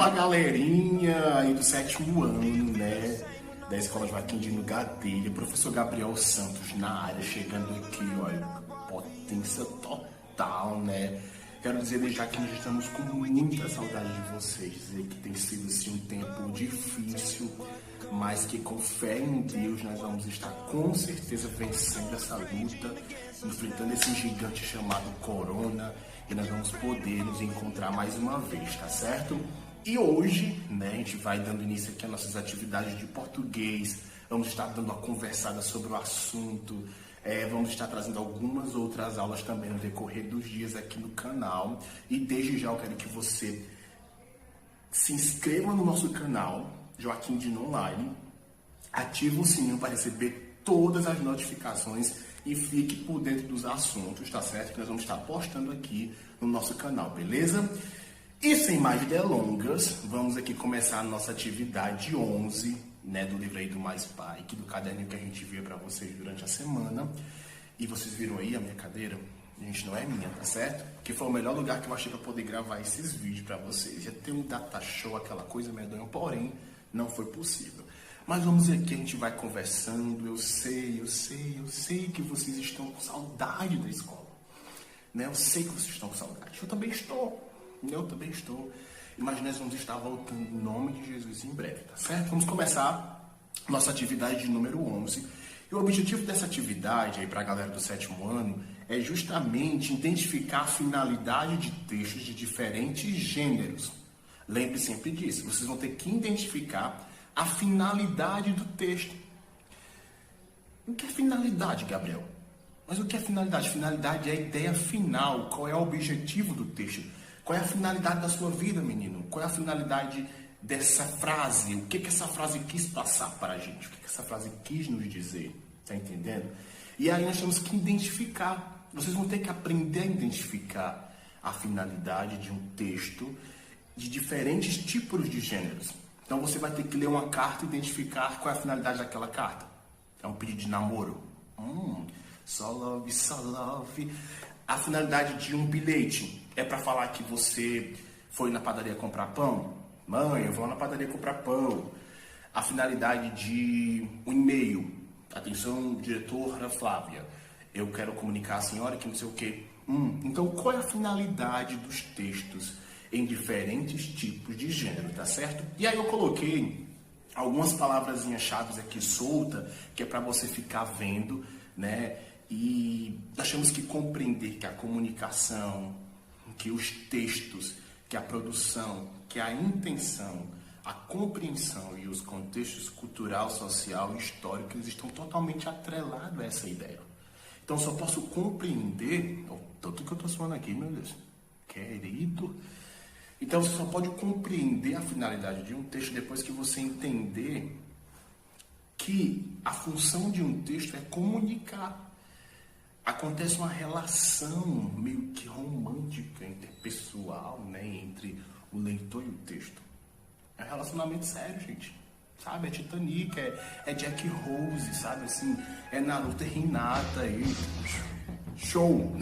Fala galerinha aí do 7º ano, né, da Escola Joaquim de Gadelha, professor Gabriel Santos na área, chegando aqui, olha, potência total, né. Quero dizer desde já que nós estamos com muita saudade de vocês, dizer que tem sido assim um tempo difícil, mas que com fé em Deus nós vamos estar com certeza vencendo essa luta, enfrentando esse gigante chamado Corona, e nós vamos poder nos encontrar mais uma vez, tá certo? E hoje, né, a gente vai dando início aqui às nossas atividades de português, vamos estar dando uma conversada sobre o assunto, vamos estar trazendo algumas outras aulas também no decorrer dos dias aqui no canal. E desde já eu quero que você se inscreva no nosso canal, Joaquim Dino Online, ative o sininho para receber todas as notificações e fique por dentro dos assuntos, tá certo? Que nós vamos estar postando aqui no nosso canal, beleza? E sem mais delongas, vamos aqui começar a nossa atividade 11, né, do livro aí do Mais Pai, do caderninho que a gente viu para vocês durante a semana. E vocês viram aí a minha cadeira? Gente, não é minha, tá certo? Porque foi o melhor lugar que eu achei para poder gravar esses vídeos para vocês. Ia ter um data show, aquela coisa medonha, porém, não foi possível. Mas vamos aqui, a gente vai conversando. Eu sei que vocês estão com saudade da escola, né? Eu sei que vocês estão com saudade. Eu também estou. Mas nós vamos estar voltando em nome de Jesus em breve, tá certo? Vamos começar nossa atividade de número 11. E o objetivo dessa atividade aí para a galera do 7º ano é justamente identificar a finalidade de textos de diferentes gêneros. Lembre sempre disso. Vocês vão ter que identificar a finalidade do texto. O que é finalidade, Gabriel? Mas o que é finalidade? Finalidade é a ideia final. Qual é o objetivo do texto? Qual é a finalidade da sua vida, menino? Qual é a finalidade dessa frase? O que essa frase quis passar para a gente? O que essa frase quis nos dizer? Tá entendendo? E aí nós temos que identificar. Vocês vão ter que aprender a identificar a finalidade de um texto de diferentes tipos de gêneros. Então você vai ter que ler uma carta e identificar qual é a finalidade daquela carta. É um pedido de namoro. Só love. A finalidade de um bilhete é para falar que você foi na padaria comprar pão. Mãe, eu vou na padaria comprar pão. A finalidade de um e-mail. Atenção, diretora Flávia. Eu quero comunicar à senhora que não sei o quê. Então, qual é a finalidade dos textos em diferentes tipos de gênero, tá certo? E aí eu coloquei algumas palavrazinhas-chave aqui solta, que é para você ficar vendo, né? E nós temos que compreender que a comunicação, que os textos, que a produção, que a intenção, a compreensão e os contextos cultural, social e histórico, eles estão totalmente atrelados a essa ideia. Então, só posso compreender... Tanto que eu estou suando aqui, meu Deus. Querido... Então, você só pode compreender a finalidade de um texto depois que você entender que a função de um texto é comunicar. Acontece uma relação meio que romântica, interpessoal, né, entre o leitor e o texto. É um relacionamento sério, gente. Sabe? É Titanic, é Jack Rose, sabe? Assim, é Naruto e Hinata aí. Show!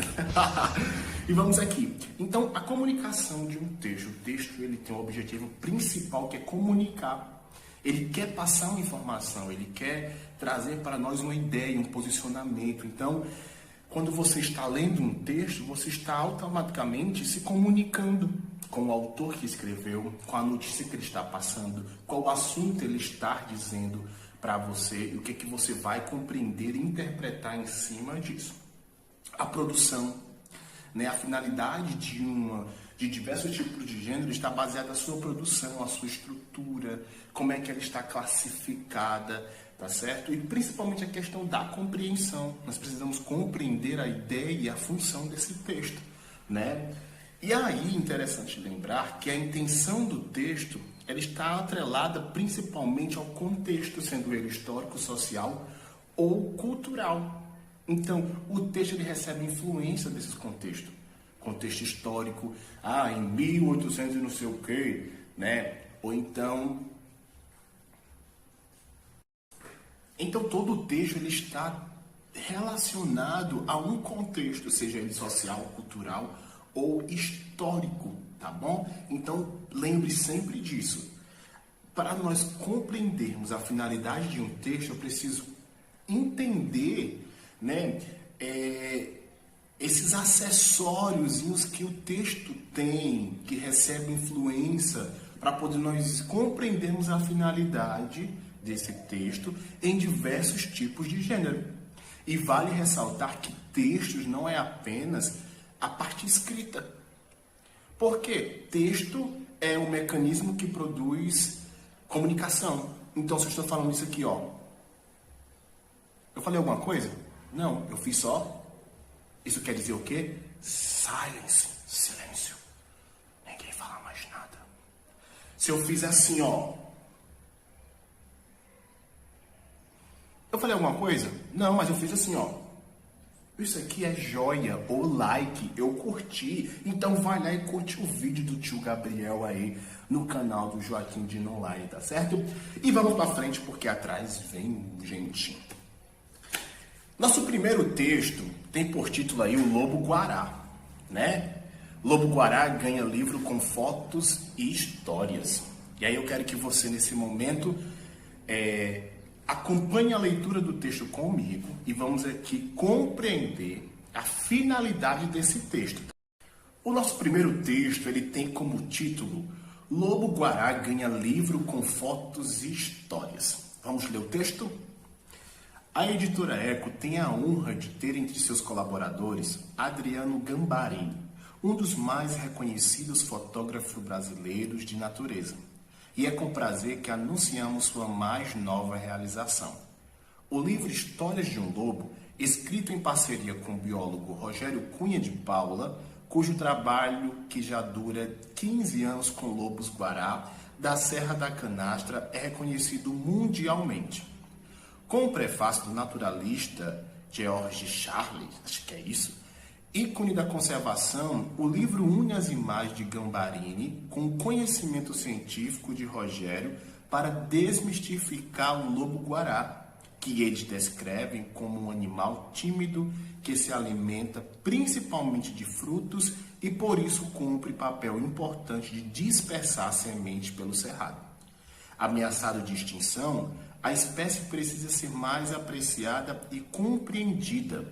E vamos aqui. Então, a comunicação de um texto. O texto ele tem um objetivo principal que é comunicar. Ele quer passar uma informação, ele quer trazer para nós uma ideia, um posicionamento. Então, quando você está lendo um texto, você está automaticamente se comunicando com o autor que escreveu, com a notícia que ele está passando, qual o assunto ele está dizendo para você e o que você vai compreender e interpretar em cima disso. A produção, né, a finalidade de diversos tipos de gênero está baseada na sua produção, a sua estrutura, como é que ela está classificada, tá certo? E principalmente a questão da compreensão. Nós precisamos compreender a ideia e a função desse texto, né? E aí, interessante lembrar que a intenção do texto ela está atrelada principalmente ao contexto, sendo ele histórico, social ou cultural. Então, o texto ele recebe influência desses contextos. Contexto histórico, em 1800 e não sei o quê, né? Ou então... Então, todo o texto ele está relacionado a um contexto, seja ele social, cultural ou histórico, tá bom? Então, lembre sempre disso. Para nós compreendermos a finalidade de um texto, eu preciso entender, né, esses acessórios que o texto tem, que recebe influência, para poder nós compreendermos a finalidade desse texto em diversos tipos de gênero. E vale ressaltar que textos não é apenas a parte escrita. Porque texto é um mecanismo que produz comunicação. Então, se eu estou falando isso aqui, ó, eu falei alguma coisa? Não, eu fiz só. Isso quer dizer o quê? Silence, silêncio. Ninguém fala mais nada. Se eu fiz assim, ó, eu falei alguma coisa? Não, mas eu fiz assim, ó. Isso aqui é joia, ou like, eu curti. Então vai lá e curte o vídeo do tio Gabriel aí no canal do Joaquim Dino Online, tá certo? E vamos pra frente porque atrás vem gente. Nosso primeiro texto tem por título aí o Lobo Guará, né? Lobo Guará ganha livro com fotos e histórias. E aí eu quero que você nesse momento acompanhe a leitura do texto comigo e vamos aqui compreender a finalidade desse texto. O nosso primeiro texto, ele tem como título Lobo Guará ganha livro com fotos e histórias. Vamos ler o texto? A editora Eco tem a honra de ter entre seus colaboradores Adriano Gambarini, um dos mais reconhecidos fotógrafos brasileiros de natureza. E é com prazer que anunciamos sua mais nova realização. O livro Histórias de um Lobo, escrito em parceria com o biólogo Rogério Cunha de Paula, cujo trabalho, que já dura 15 anos com lobos guará, da Serra da Canastra, é reconhecido mundialmente. Com o prefácio do naturalista George Charles, acho que é isso, ícone da conservação, o livro une as imagens de Gambarini com o conhecimento científico de Rogério para desmistificar o lobo-guará, que eles descrevem como um animal tímido que se alimenta principalmente de frutos e por isso cumpre papel importante de dispersar semente pelo cerrado. Ameaçado de extinção, a espécie precisa ser mais apreciada e compreendida.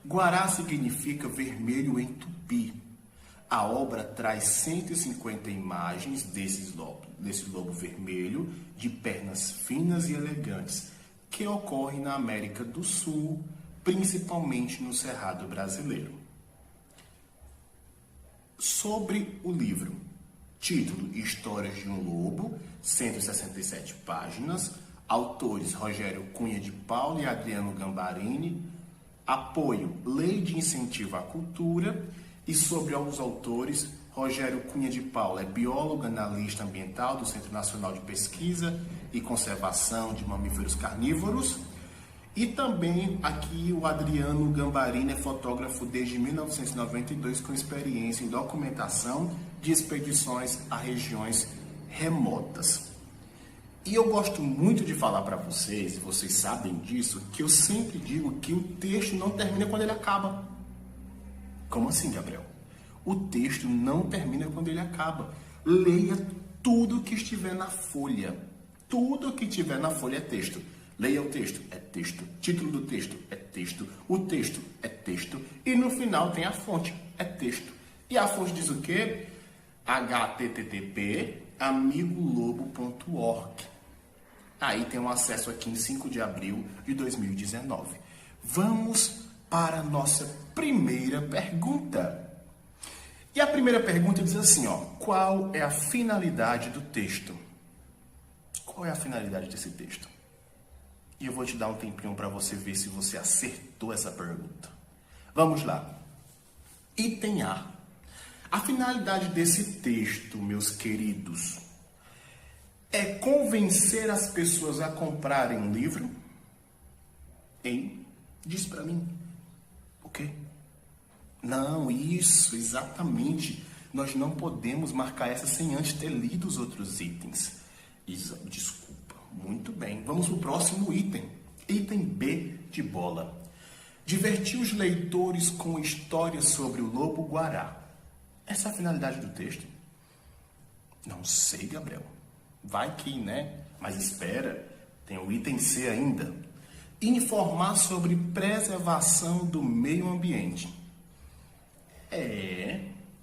Guará significa vermelho em tupi. A obra traz 150 imagens desse lobo vermelho, de pernas finas e elegantes, que ocorre na América do Sul, principalmente no Cerrado brasileiro. Sobre o livro. Título: Histórias de um Lobo, 167 páginas. Autores: Rogério Cunha de Paula e Adriano Gambarini. Apoio: Lei de Incentivo à Cultura. E sobre os autores: Rogério Cunha de Paula é biólogo, analista ambiental do Centro Nacional de Pesquisa e Conservação de Mamíferos Carnívoros. E também aqui o Adriano Gambarini é fotógrafo desde 1992 com experiência em documentação de expedições a regiões remotas. E eu gosto muito de falar para vocês, e vocês sabem disso, que eu sempre digo que o texto não termina quando ele acaba. Como assim, Gabriel? O texto não termina quando ele acaba. Leia tudo que estiver na folha. Tudo que estiver na folha é texto. Leia o texto, é texto. Título do texto, é texto. O texto, é texto. E no final tem a fonte, é texto. E a fonte diz o quê? http amigolobo.org. Aí tem um acesso aqui em 5 de abril de 2019. Vamos para a nossa primeira pergunta. E a primeira pergunta diz assim, ó: qual é a finalidade do texto? Qual é a finalidade desse texto? E eu vou te dar um tempinho para você ver se você acertou essa pergunta. Vamos lá. Item A. A finalidade desse texto, meus queridos, é convencer as pessoas a comprarem um livro? Hein? Diz para mim. O quê? Não, isso, exatamente. Nós não podemos marcar essa sem antes ter lido os outros itens. Desculpa. Muito bem. Vamos para o próximo item. Item B de bola. Divertir os leitores com histórias sobre o lobo-guará. Essa é a finalidade do texto? Não sei, Gabriel. Vai que, né? Mas espera, tem o item C ainda. Informar sobre preservação do meio ambiente.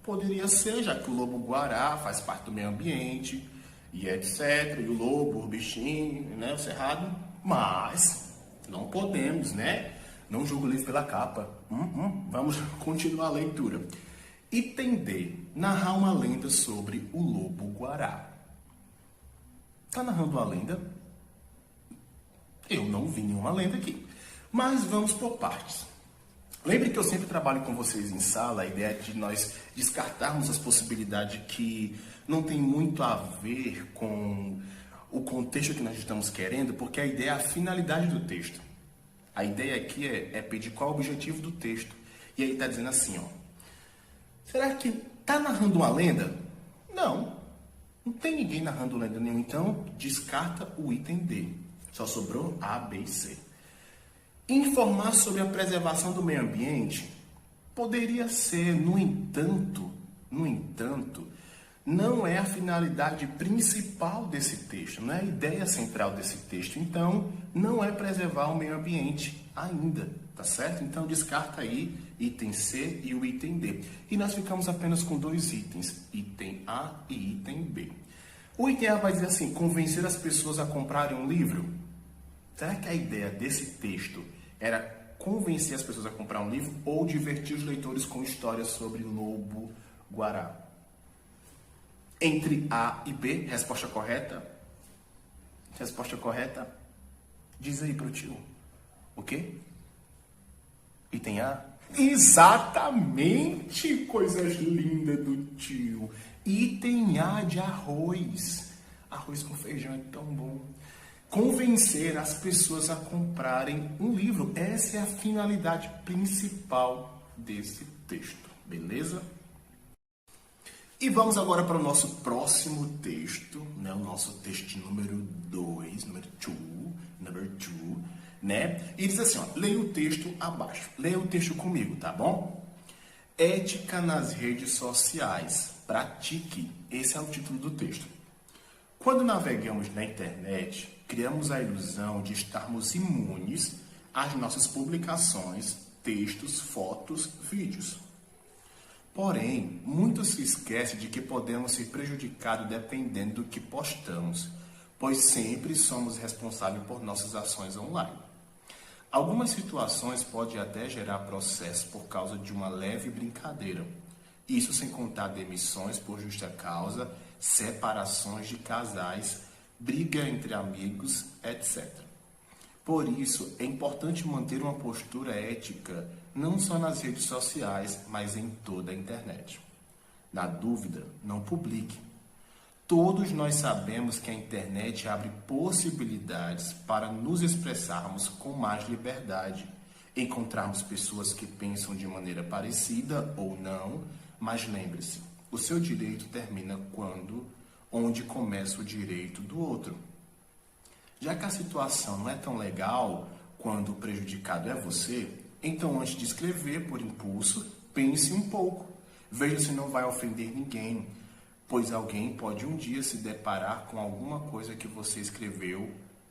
Poderia ser, já que o lobo-guará faz parte do meio ambiente, e etc. E o lobo, o bichinho, né? O cerrado. Mas não podemos, né? Não julgo o livro pela capa. Vamos continuar a leitura. Item D. Narrar uma lenda sobre o lobo-guará. Tá narrando uma lenda? Eu não vi nenhuma lenda aqui. Mas vamos por partes. Lembre que eu sempre trabalho com vocês em sala, a ideia é de nós descartarmos as possibilidades que não tem muito a ver com o contexto que nós estamos querendo, porque a ideia é a finalidade do texto. A ideia aqui é pedir qual é o objetivo do texto. E aí está dizendo assim, ó. Será que está narrando uma lenda? Não. Não tem ninguém narrando lenda nenhuma, então descarta o item D. Só sobrou A, B e C. Informar sobre a preservação do meio ambiente poderia ser, no entanto, não é a finalidade principal desse texto, não é a ideia central desse texto. Então, não é preservar o meio ambiente ainda, tá certo? Então, descarta aí item C e o item D. E nós ficamos apenas com dois itens, item A e item B. O item A vai dizer assim, convencer as pessoas a comprarem um livro. Será que a ideia desse texto era convencer as pessoas a comprar um livro ou divertir os leitores com histórias sobre lobo-guará? Entre A e B, resposta correta? Resposta correta? Diz aí pro tio. O quê? Item A? Exatamente! Coisas lindas do tio. Item A de arroz. Arroz com feijão é tão bom. Convencer as pessoas a comprarem um livro. Essa é a finalidade principal desse texto, beleza? E vamos agora para o nosso próximo texto, né? O nosso texto número 2, number 2, né? E diz assim, ó, leia o texto abaixo. Leia o texto comigo, tá bom? Ética nas redes sociais. Pratique. Esse é o título do texto. Quando navegamos na internet, criamos a ilusão de estarmos imunes às nossas publicações, textos, fotos, vídeos. Porém, muito se esquece de que podemos ser prejudicados dependendo do que postamos, pois sempre somos responsáveis por nossas ações online. Algumas situações podem até gerar processo por causa de uma leve brincadeira. Isso sem contar demissões por justa causa, separações de casais, briga entre amigos, etc. Por isso, é importante manter uma postura ética, não só nas redes sociais, mas em toda a internet. Na dúvida, não publique. Todos nós sabemos que a internet abre possibilidades para nos expressarmos com mais liberdade, encontrarmos pessoas que pensam de maneira parecida ou não, mas lembre-se, o seu direito termina onde começa o direito do outro. Já que a situação não é tão legal quando o prejudicado é você, então antes de escrever por impulso, pense um pouco. Veja se não vai ofender ninguém, pois alguém pode um dia se deparar com alguma coisa que você escreveu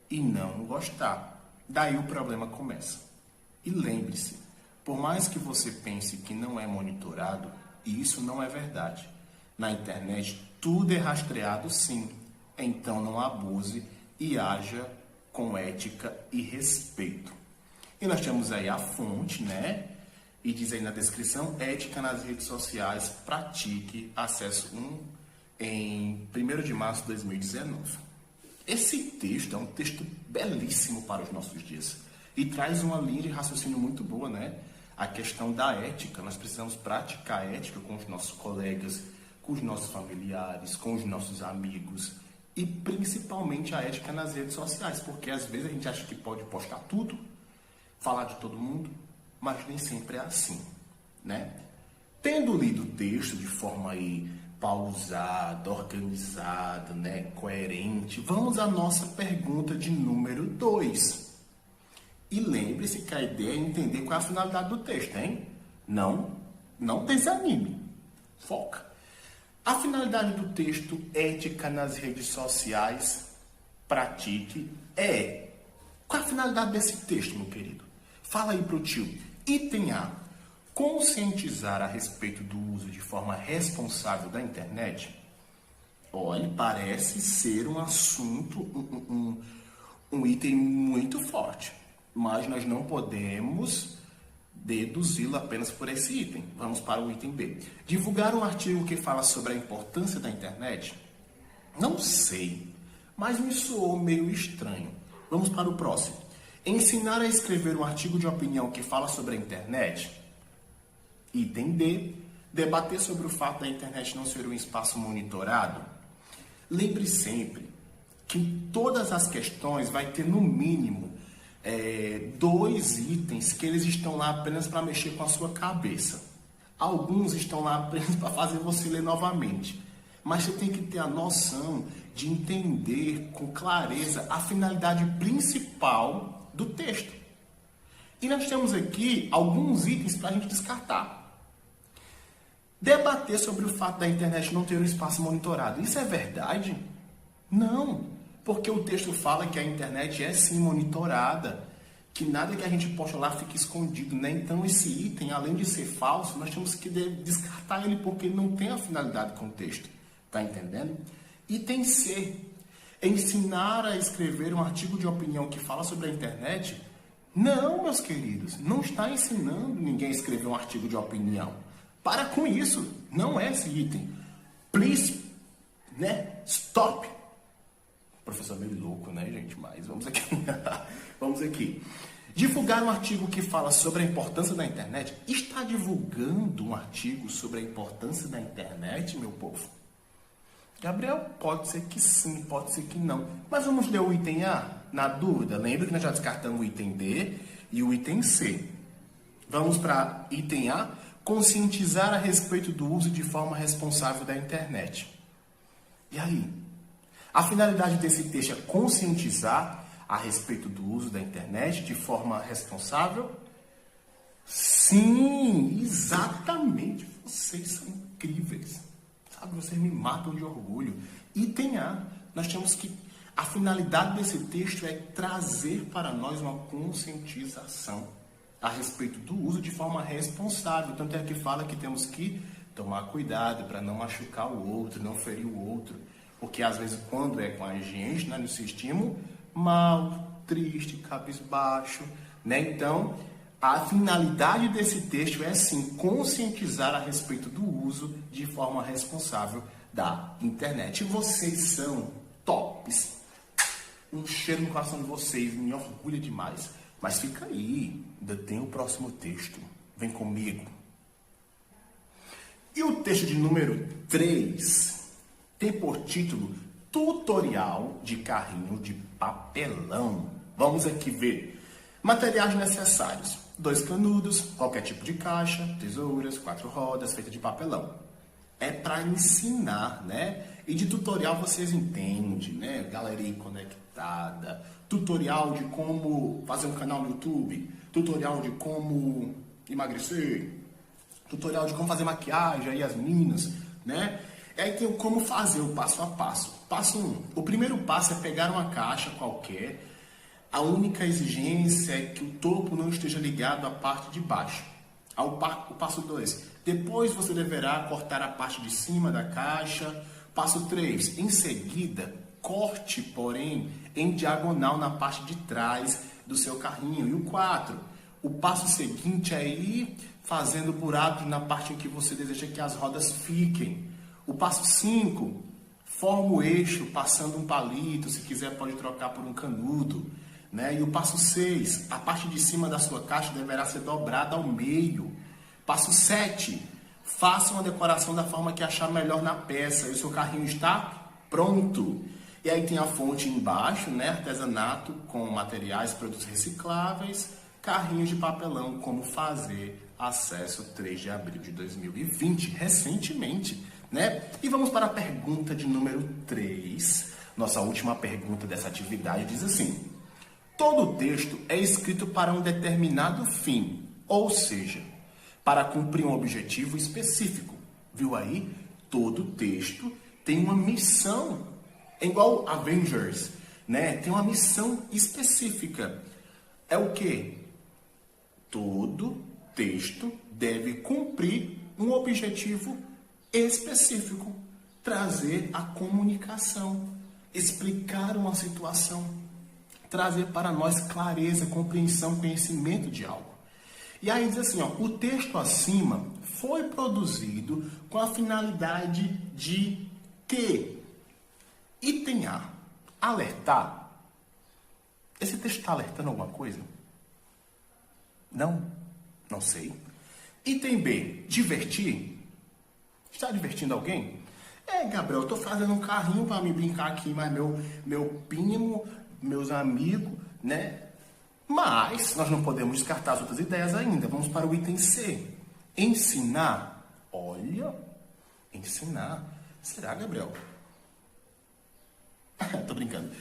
e não gostar. Daí o problema começa. E lembre-se, por mais que você pense que não é monitorado, isso não é verdade. Na internet, tudo é rastreado sim. Então não abuse e haja com ética e respeito. E nós temos aí a fonte, né? E diz aí na descrição, ética nas redes sociais, pratique, acesso 1 em 1º de março de 2019. Esse texto é um texto belíssimo para os nossos dias e traz uma linha de raciocínio muito boa, né? A questão da ética, nós precisamos praticar a ética com os nossos colegas, com os nossos familiares, com os nossos amigos e principalmente a ética nas redes sociais, porque às vezes a gente acha que pode postar tudo, falar de todo mundo, mas nem sempre é assim, né? Tendo lido o texto de forma aí pausada, organizada, né, coerente, vamos à nossa pergunta de número 2. E lembre-se que a ideia é entender qual é a finalidade do texto, hein? Não desanime. Foca. A finalidade do texto ética nas redes sociais, pratique, Qual é a finalidade desse texto, meu querido? Fala aí pro tio. Item A. Conscientizar a respeito do uso de forma responsável da internet. Olha, parece ser um assunto, um item muito forte. Mas nós não podemos deduzi-lo apenas por esse item. Vamos para o item B. Divulgar um artigo que fala sobre a importância da internet? Não sei, mas me soou meio estranho. Vamos para o próximo. Ensinar a escrever um artigo de opinião que fala sobre a internet? Item D. Debater sobre o fato da internet não ser um espaço monitorado? Lembre sempre que em todas as questões vai ter no mínimo 2 itens que eles estão lá apenas para mexer com a sua cabeça. Alguns estão lá apenas para fazer você ler novamente. Mas você tem que ter a noção de entender com clareza a finalidade principal do texto. E nós temos aqui alguns itens para a gente descartar. Debater sobre o fato da internet não ter um espaço monitorado. Isso é verdade? Não. Porque o texto fala que a internet é sim monitorada, que nada que a gente posta lá fica escondido, né? Então esse item, além de ser falso, nós temos que descartar ele porque ele não tem a finalidade com o texto. Tá entendendo? Item C. Ensinar a escrever um artigo de opinião que fala sobre a internet? Não, meus queridos, não está ensinando ninguém a escrever um artigo de opinião. Para com isso, não é esse item. Please, stop. Professor meio louco, né, gente? Mas vamos aqui. Vamos aqui. Divulgar um artigo que fala sobre a importância da internet? Está divulgando um artigo sobre a importância da internet, meu povo? Gabriel, pode ser que sim, pode ser que não. Mas vamos ler o item A? Na dúvida, lembra que nós já descartamos o item D e o item C. Vamos para item A. Conscientizar a respeito do uso de forma responsável da internet. E aí? A finalidade desse texto é conscientizar a respeito do uso da internet de forma responsável? Sim, exatamente. Vocês são incríveis. Sabe, vocês me matam de orgulho. Item A, nós temos que... A finalidade desse texto é trazer para nós uma conscientização a respeito do uso de forma responsável. Tanto é que fala que temos que tomar cuidado para não machucar o outro, não ferir o outro. Porque às vezes quando é com a gente, nós nos sentimos mal, triste, cabisbaixo, né? Então, a finalidade desse texto é sim conscientizar a respeito do uso de forma responsável da internet. E vocês são tops. Um cheiro no coração de vocês, me orgulha demais. Mas fica aí, ainda tem o próximo texto. Vem comigo. E o texto de número 3 tem por título Tutorial de carrinho de papelão. Vamos aqui ver. Materiais necessários. 2 canudos, qualquer tipo de caixa, tesouras, 4 rodas, feita de papelão. É para ensinar, né? E de tutorial vocês entendem, né? Galerinha conectada. Tutorial de como fazer um canal no YouTube. Tutorial de como emagrecer. Tutorial de como fazer maquiagem, aí as meninas, né? E aí tem o como fazer, o passo a passo. Passo 1. O primeiro passo é pegar uma caixa qualquer. A única exigência é que o topo não esteja ligado à parte de baixo. O passo 2. Depois você deverá cortar a parte de cima da caixa. Passo 3. Em seguida, corte, porém, em diagonal na parte de trás do seu carrinho. E o 4. O passo seguinte é ir fazendo buracos na parte em que você deseja que as rodas fiquem. O passo 5. Forma o eixo passando um palito. Se quiser pode trocar por um canudo. Né? E o passo 6, a parte de cima da sua caixa deverá ser dobrada ao meio. Passo 7, faça uma decoração da forma que achar melhor na peça. E o seu carrinho está pronto. E aí tem a fonte embaixo, né? Artesanato com materiais, produtos recicláveis, carrinhos de papelão, como fazer, acesso 3 de abril de 2020, recentemente. Né? E vamos para a pergunta de número 3. Nossa última pergunta dessa atividade diz assim: todo texto é escrito para um determinado fim, ou seja, para cumprir um objetivo específico. Viu aí? Todo texto tem uma missão. É igual Avengers, né? Tem uma missão específica. É o quê? Todo texto deve cumprir um objetivo específico. Trazer a comunicação, explicar uma situação, trazer para nós clareza, compreensão, conhecimento de algo. E aí diz assim, ó, o texto acima foi produzido com a finalidade de que? Item A, alertar. Esse texto está alertando alguma coisa? Não sei. Item B, divertir. Está divertindo alguém? Gabriel, eu estou fazendo um carrinho para me brincar aqui, mas meu primo, meus amigos, né? Mas nós não podemos descartar as outras ideias ainda. Vamos para o item C. Ensinar. Olha, ensinar. Será, Gabriel? Tô brincando.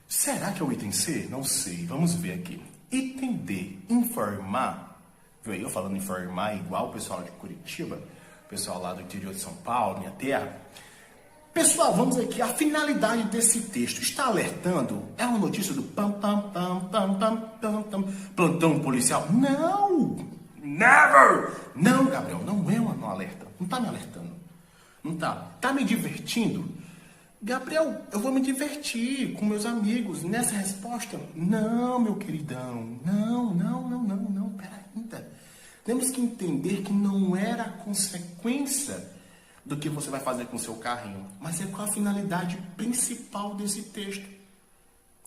Será que é o item C? Não sei. Vamos ver aqui. Item D. Informar. Viu aí eu falando informar igual o pessoal de Curitiba? O pessoal lá do interior de São Paulo, minha terra. Pessoal, vamos aqui. A finalidade desse texto está alertando? É uma notícia do plantão policial? Não! Never! Não, Gabriel, não é um alerta. Não está me alertando. Não está. Está me divertindo? Gabriel, eu vou me divertir com meus amigos. Nessa resposta, não, meu queridão. Não. Pera ainda. Temos que entender que não era a consequência do que você vai fazer com o seu carrinho, mas é qual a finalidade principal desse texto.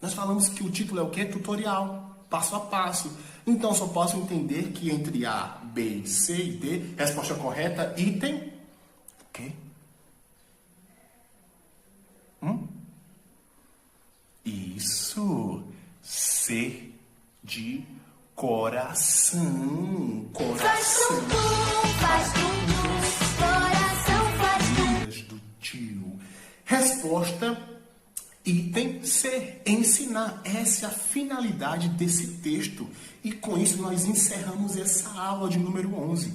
Nós falamos que o título é o quê? Tutorial, passo a passo. Então, só posso entender que entre A, B, C e D, resposta correta, item... O quê? Isso. C de coração. Coração. Faz tudo, coração faz tudo. Do tio. Resposta, item C, ensinar. Essa é a finalidade desse texto. E com isso nós encerramos essa aula de número 11.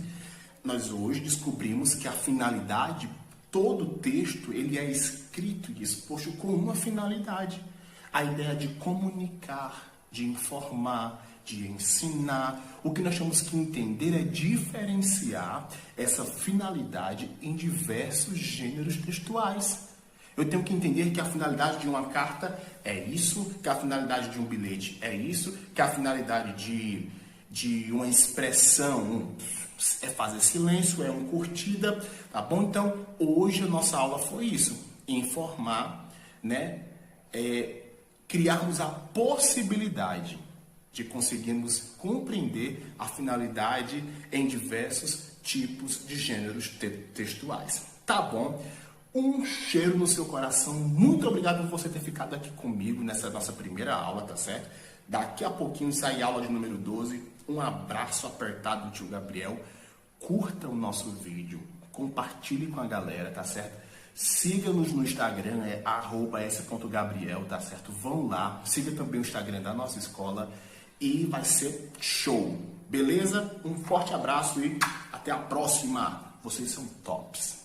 Nós hoje descobrimos que a finalidade, todo texto, ele é escrito e exposto com uma finalidade. A ideia de comunicar, de informar, de ensinar. O que nós temos que entender é diferenciar essa finalidade em diversos gêneros textuais. Eu tenho que entender que a finalidade de uma carta é isso, que a finalidade de um bilhete é isso, que a finalidade de uma expressão é fazer silêncio, é uma curtida, tá bom? Então, hoje a nossa aula foi isso, informar, né? Criarmos a possibilidade de conseguirmos compreender a finalidade em diversos tipos de gêneros textuais. Tá bom? Um cheiro no seu coração. Muito obrigado por você ter ficado aqui comigo nessa nossa primeira aula, tá certo? Daqui a pouquinho sai a aula de número 12. Um abraço apertado do tio Gabriel. Curta o nosso vídeo. Compartilhe com a galera, tá certo? Siga-nos no Instagram, @s.gabriel, tá certo? Vão lá. Siga também o Instagram da nossa escola. E vai ser show, beleza? Um forte abraço e até a próxima. Vocês são tops.